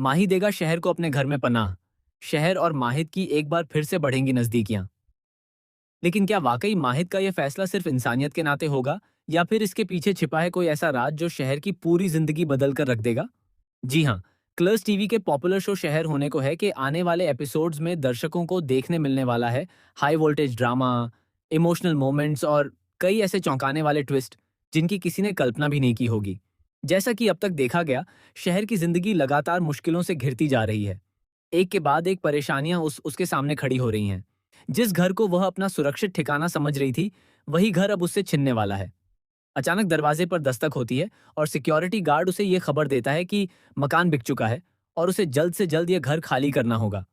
माही देगा शहर को अपने घर में पनाह। शहर और माहिद की एक बार फिर से बढ़ेंगी नजदीकियां। लेकिन क्या वाकई माहिद का यह फैसला सिर्फ इंसानियत के नाते होगा, या फिर इसके पीछे छिपा है कोई ऐसा राज जो शहर की पूरी जिंदगी बदल कर रख देगा? जी हाँ, क्लर्स टीवी के पॉपुलर शो शहर होने को है कि आने वाले एपिसोड्स में दर्शकों को देखने मिलने वाला है high voltage drama, emotional moments और कई ऐसे चौंकाने वाले ट्विस्ट जिनकी किसी ने कल्पना भी नहीं की होगी। जैसा कि अब तक देखा गया, शहर की जिंदगी लगातार मुश्किलों से घिरती जा रही है। एक के बाद एक परेशानियां उसके सामने खड़ी हो रही हैं। जिस घर को वह अपना सुरक्षित ठिकाना समझ रही थी, वही घर अब उससे छिनने वाला है। अचानक दरवाजे पर दस्तक होती है और सिक्योरिटी गार्ड उसे यह खबर देता है कि मकान बिक चुका है और उसे जल्द से जल्द यह घर खाली करना होगा।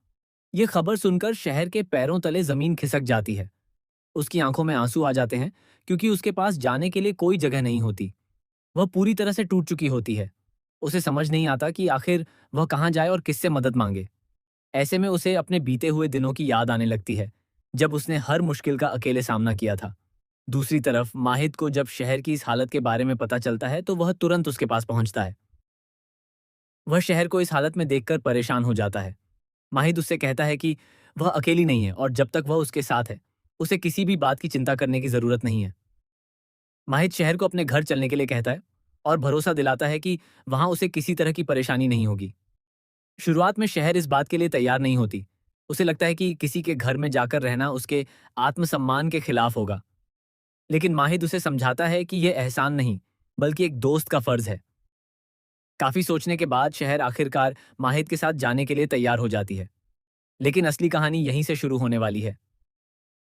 यह खबर सुनकर शहर के पैरों तले जमीन खिसक जाती है। उसकी आंखों में आंसू आ जाते हैं, क्योंकि उसके पास जाने के लिए कोई जगह नहीं होती। वह पूरी तरह से टूट चुकी होती है। उसे समझ नहीं आता कि आखिर वह कहाँ जाए और किससे मदद मांगे। ऐसे में उसे अपने बीते हुए दिनों की याद आने लगती है, जब उसने हर मुश्किल का अकेले सामना किया था। दूसरी तरफ माहिद को जब शहर की इस हालत के बारे में पता चलता है, तो वह तुरंत उसके पास पहुंचता है। वह शहर को इस हालत में देखकर परेशान हो जाता है। माहिद उससे कहता है कि वह अकेली नहीं है और जब तक वह उसके साथ है, उसे किसी भी बात की चिंता करने की जरूरत नहीं है। माहिद शहर को अपने घर चलने के लिए कहता है और भरोसा दिलाता है कि वहां उसे किसी तरह की परेशानी नहीं होगी। शुरुआत में शहर इस बात के लिए तैयार नहीं होती। उसे लगता है कि किसी के घर में जाकर रहना उसके आत्मसम्मान के खिलाफ होगा। लेकिन माहिद उसे समझाता है कि यह एहसान नहीं, बल्कि एक दोस्त का फर्ज है। काफी सोचने के बाद शहर आखिरकार माहिद के साथ जाने के लिए तैयार हो जाती है। लेकिन असली कहानी यहीं से शुरू होने वाली है।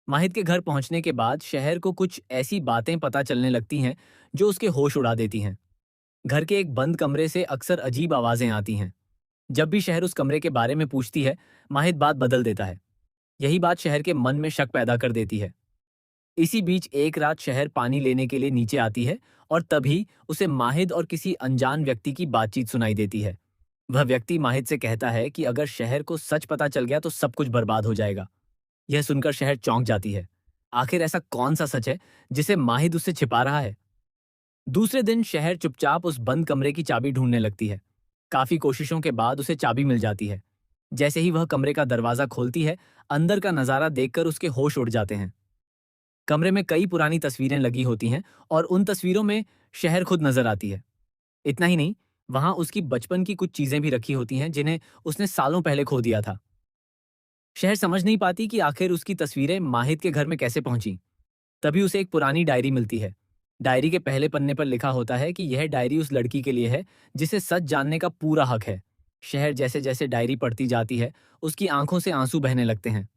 माहिद के घर पहुंचने के बाद शहर को कुछ ऐसी बातें पता चलने लगती हैं जो उसके होश उड़ा देती हैं। घर के एक बंद कमरे से अक्सर अजीब आवाजें आती हैं। जब भी शहर उस कमरे के बारे में पूछती है, माहिद बात बदल देता है। यही बात शहर के मन में शक पैदा कर देती है। इसी बीच एक रात शहर पानी लेने के लिए नीचे आती है और तभी उसे माहिद और किसी अनजान व्यक्ति की बातचीत सुनाई देती है। वह व्यक्ति माहिद से कहता है कि अगर शहर को सच पता चल गया तो सब कुछ बर्बाद हो जाएगा। यह सुनकर शहर चौंक जाती है। आखिर ऐसा कौन सा सच है जिसे माहिद उससे छिपा रहा है? दूसरे दिन शहर चुपचाप उस बंद कमरे की चाबी ढूंढने लगती है। काफी कोशिशों के बाद उसे चाबी मिल जाती है। जैसे ही वह कमरे का दरवाजा खोलती है, अंदर का नजारा देखकर उसके होश उड़ जाते हैं। कमरे में कई पुरानी तस्वीरें लगी होती हैं और उन तस्वीरों में शहर खुद नजर आती है। इतना ही नहीं, वहां उसकी बचपन की कुछ चीजें भी रखी होती हैं जिन्हें उसने सालों पहले खो दिया था। शहर समझ नहीं पाती कि आखिर उसकी तस्वीरें माहिद के घर में कैसे पहुंची। तभी उसे एक पुरानी डायरी मिलती है। डायरी के पहले पन्ने पर लिखा होता है कि यह डायरी उस लड़की के लिए है जिसे सच जानने का पूरा हक है। शहर जैसे जैसे डायरी पढ़ती जाती है, उसकी आंखों से आंसू बहने लगते हैं।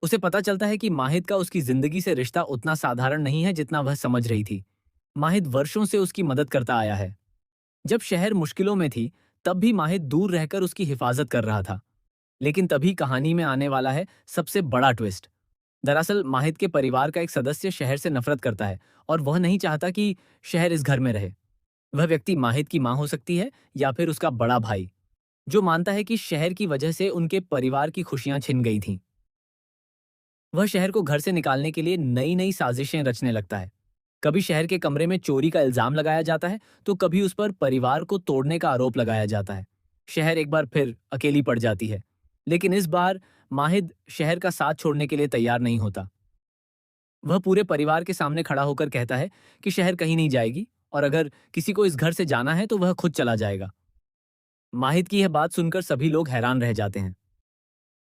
उसे पता चलता है कि माहिद का उसकी जिंदगी से रिश्ता उतना साधारण नहीं है जितना वह समझ रही थी। माहिद वर्षों से उसकी मदद करता आया है। जब शहर मुश्किलों में थी, तब भी माहिद दूर रहकर उसकी हिफाजत कर रहा था। लेकिन तभी कहानी में आने वाला है सबसे बड़ा ट्विस्ट। दरअसल माहिद के परिवार का एक सदस्य शहर से नफरत करता है और वह नहीं चाहता कि शहर इस घर में रहे। वह व्यक्ति माहिद की मां हो सकती है या फिर उसका बड़ा भाई, जो मानता है कि शहर की वजह से उनके परिवार की खुशियां छिन गई थीं। वह शहर को घर से निकालने के लिए नई नई साजिशें रचने लगता है। कभी शहर के कमरे में चोरी का इल्जाम लगाया जाता है, तो कभी उस पर परिवार को तोड़ने का आरोप लगाया जाता है। शहर एक बार फिर अकेली पड़ जाती है। लेकिन इस बार माहिद शहर का साथ छोड़ने के लिए तैयार नहीं होता। वह पूरे परिवार के सामने खड़ा होकर कहता है कि शहर कहीं नहीं जाएगी और अगर किसी को इस घर से जाना है तो वह खुद चला जाएगा। माहिद की यह बात सुनकर सभी लोग हैरान रह जाते हैं।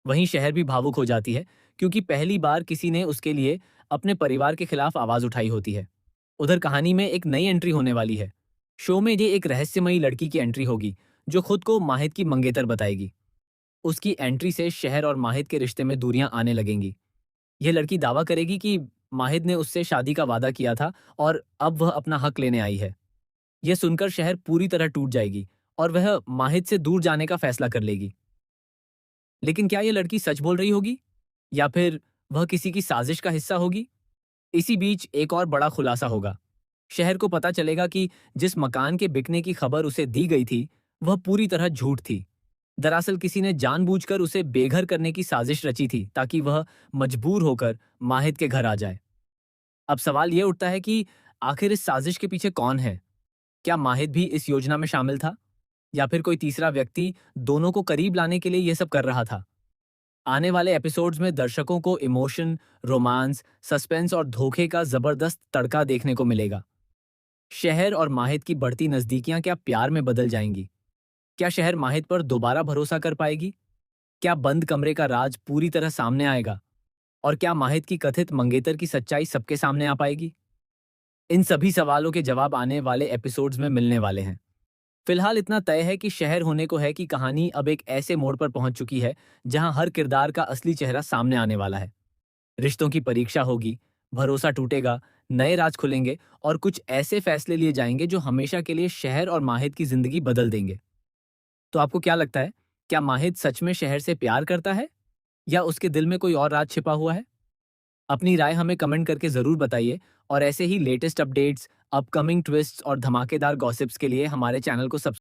वहीं शहर भी भावुक हो जाती है, क्योंकि पहली बार किसी ने उसके लिए अपने परिवार के खिलाफ आवाज उठाई होती है। उधर कहानी में एक नई एंट्री होने वाली है। शो में ये एक रहस्यमयी लड़की की एंट्री होगी, जो खुद को माहिद की मंगेतर बताएगी। उसकी एंट्री से शहर और माहिद के रिश्ते में दूरियां आने लगेंगी। यह लड़की दावा करेगी कि माहिद ने उससे शादी का वादा किया था और अब वह अपना हक लेने आई है। यह सुनकर शहर पूरी तरह टूट जाएगी और वह माहिद से दूर जाने का फैसला कर लेगी। लेकिन क्या यह लड़की सच बोल रही होगी, या फिर वह किसी की साजिश का हिस्सा होगी? इसी बीच एक और बड़ा खुलासा होगा। शहर को पता चलेगा कि जिस मकान के बिकने की खबर उसे दी गई थी, वह पूरी तरह झूठ थी। दरअसल किसी ने जानबूझकर उसे बेघर करने की साजिश रची थी, ताकि वह मजबूर होकर माहिद के घर आ जाए। अब सवाल यह उठता है कि आखिर इस साजिश के पीछे कौन है? क्या माहिद भी इस योजना में शामिल था? या फिर कोई तीसरा व्यक्ति दोनों को करीब लाने के लिए यह सब कर रहा था? आने वाले एपिसोड्स में दर्शकों को इमोशन, रोमांस, सस्पेंस और धोखे का जबरदस्त तड़का देखने को मिलेगा। शहर और माहिद की बढ़ती नजदीकियां क्या प्यार में बदल जाएंगी? क्या शहर माहिद पर दोबारा भरोसा कर पाएगी? क्या बंद कमरे का राज पूरी तरह सामने आएगा? और क्या माहिद की कथित मंगेतर की सच्चाई सबके सामने आ पाएगी? इन सभी सवालों के जवाब आने वाले एपिसोड्स में मिलने वाले हैं। फिलहाल इतना तय है कि शहर होने को है कि कहानी अब एक ऐसे मोड़ पर पहुंच चुकी है जहां हर किरदार का असली चेहरा सामने आने वाला है। रिश्तों की परीक्षा होगी, भरोसा टूटेगा, नए राज खुलेंगे और कुछ ऐसे फैसले लिए जाएंगे जो हमेशा के लिए शहर और माहिद की जिंदगी बदल देंगे। तो आपको क्या लगता है? क्या माहिद सच में शहर से प्यार करता है या उसके दिल में कोई और राज छिपा हुआ है? अपनी राय हमें कमेंट करके जरूर बताइए और ऐसे ही लेटेस्ट अपडेट्स, अपकमिंग ट्विस्ट्स और धमाकेदार गॉसिप्स के लिए हमारे चैनल को सब्सक्राइब